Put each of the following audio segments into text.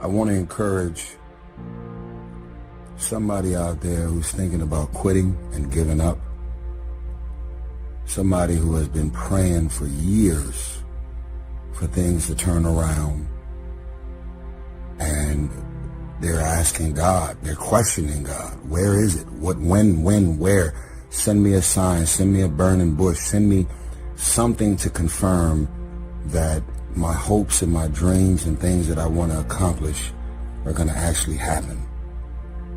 I want to encourage somebody out there who's thinking about quitting and giving up. Somebody who has been praying for years for things to turn around. And they're asking God, they're questioning God. Where is it? What, when, where? Send me a sign, send me a burning bush, send me something to confirm that my hopes and my dreams and things that I want to accomplish are going to actually happen.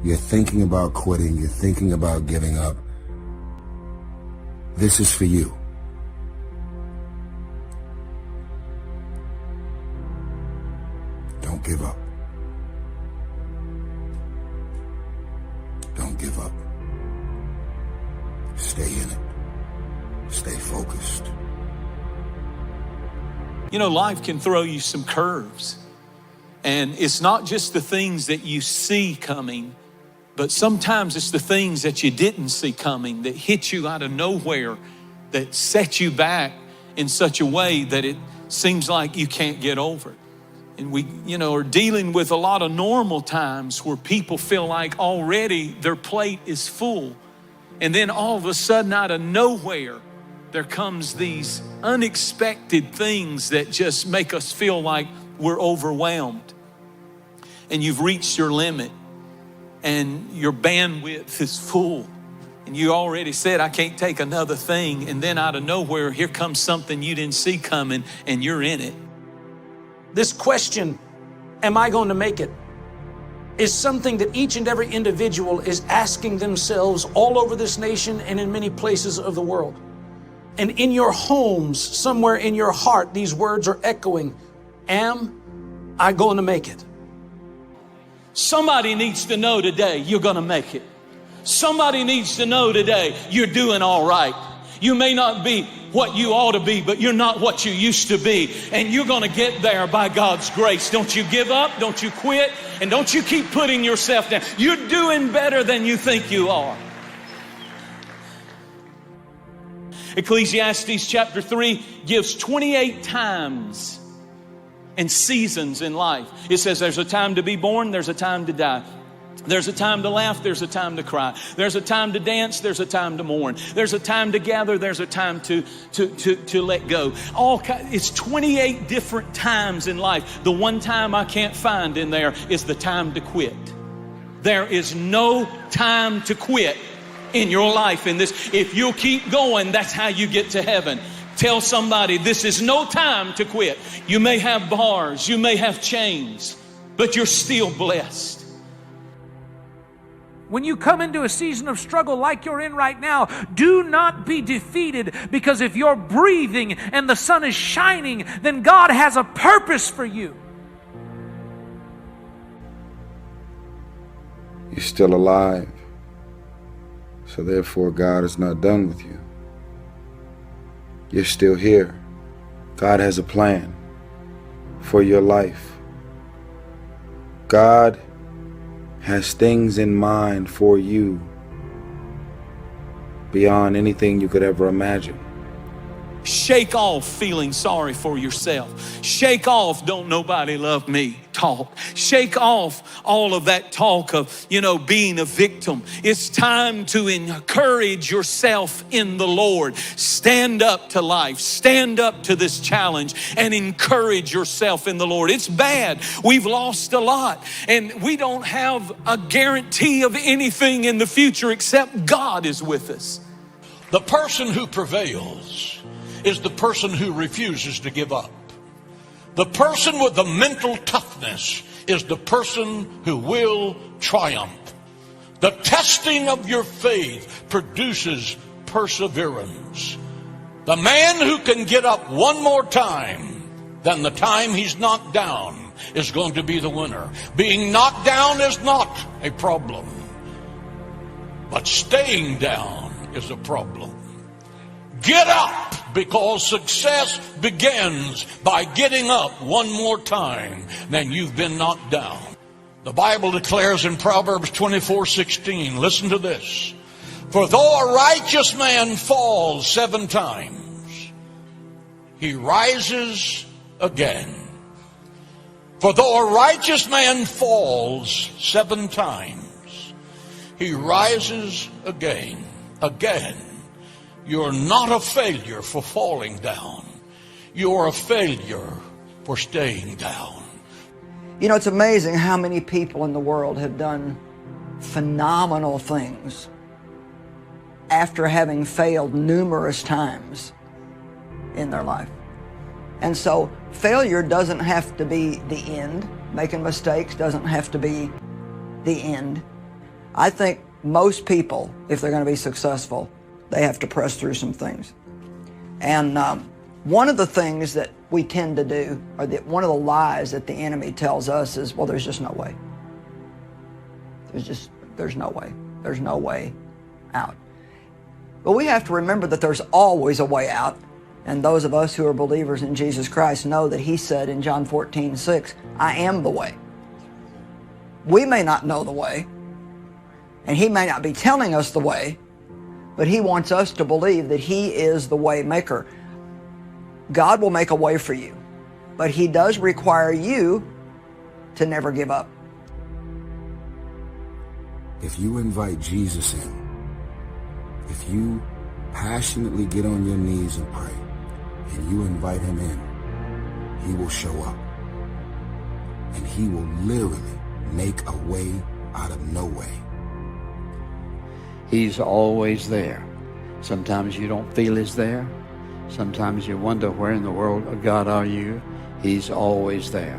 You're thinking about quitting, you're thinking about giving up. This is for you. Don't give up. Don't give up. Stay in it. Stay focused. You know, life can throw you some curves. And it's not just the things that you see coming, but sometimes it's the things that you didn't see coming that hit you out of nowhere, that set you back in such a way that it seems like you can't get over it. And we, are dealing with a lot of normal times where people feel like already their plate is full. And then all of a sudden, out of nowhere, there comes these unexpected things that just make us feel like we're overwhelmed. And you've reached your limit and your bandwidth is full. And you already said, I can't take another thing. And then out of nowhere, here comes something you didn't see coming and you're in it. This question, am I going to make it, is something that each and every individual is asking themselves all over this nation and in many places of the world. And in your homes, somewhere in your heart, these words are echoing, am I going to make it? Somebody needs to know today you're going to make it. Somebody needs to know today you're doing all right. You may not be what you ought to be, but you're not what you used to be. And you're going to get there by God's grace. Don't you give up. Don't you quit. And don't you keep putting yourself down. You're doing better than you think you are. Ecclesiastes chapter 3 gives 28 times and seasons in life. It says there's a time to be born, there's a time to die. There's a time to laugh, there's a time to cry. There's a time to dance, there's a time to mourn. There's a time to gather, there's a time to let go. It's 28 different times in life. The one time I can't find in there is the time to quit. There is no time to quit in your life in this. If you'll keep going, that's how you get to heaven. Tell somebody, this is no time to quit. You may have bars, you may have chains, but you're still blessed. When you come into a season of struggle like you're in right now, do not be defeated, because if you're breathing and the sun is shining, then God has a purpose for you. You're still alive. So therefore, God is not done with you. You're still here. God has a plan for your life. God has things in mind for you beyond anything you could ever imagine. Shake off feeling sorry for yourself. Shake off don't nobody love me talk. Shake off all of that talk of, being a victim. It's time to encourage yourself in the Lord. Stand up to life. Stand up to this challenge and encourage yourself in the Lord. It's bad. We've lost a lot and we don't have a guarantee of anything in the future except God is with us. The person who prevails is the person who refuses to give up. The person with the mental toughness is the person who will triumph. The testing of your faith produces perseverance. The man who can get up one more time than the time he's knocked down is going to be the winner. Being knocked down is not a problem, but staying down is a problem. Get up, because success begins by getting up one more time than you've been knocked down. The Bible declares in Proverbs 24:16, listen to this. For though a righteous man falls 7 times, he rises again. For though a righteous man falls 7 times, he rises again. Again. You're not a failure for falling down. You're a failure for staying down. You know, it's amazing how many people in the world have done phenomenal things after having failed numerous times in their life. And so failure doesn't have to be the end. Making mistakes doesn't have to be the end. I think most people, if they're going to be successful, they have to press through some things. And one of the things that we tend to do, or that one of the lies that the enemy tells us is, well, there's just no way. There's no way. There's no way out. But we have to remember that there's always a way out. And those of us who are believers in Jesus Christ know that He said in John 14:6, I am the way. We may not know the way, and He may not be telling us the way, but He wants us to believe that He is the way maker. God will make a way for you, but He does require you to never give up. If you invite Jesus in, if you passionately get on your knees and pray, and you invite Him in, He will show up. And He will literally make a way out of no way. He's always there. Sometimes you don't feel He's there. Sometimes you wonder, where in the world of God are you? He's always there.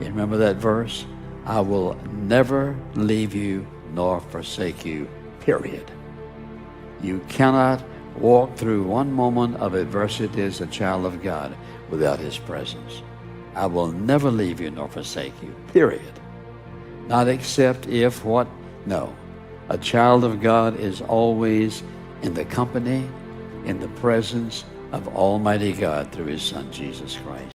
You remember that verse? I will never leave you nor forsake you, period. You cannot walk through one moment of adversity as a child of God without His presence. I will never leave you nor forsake you, period. Not except if what? No. A child of God is always in the company, in the presence of Almighty God through His Son, Jesus Christ.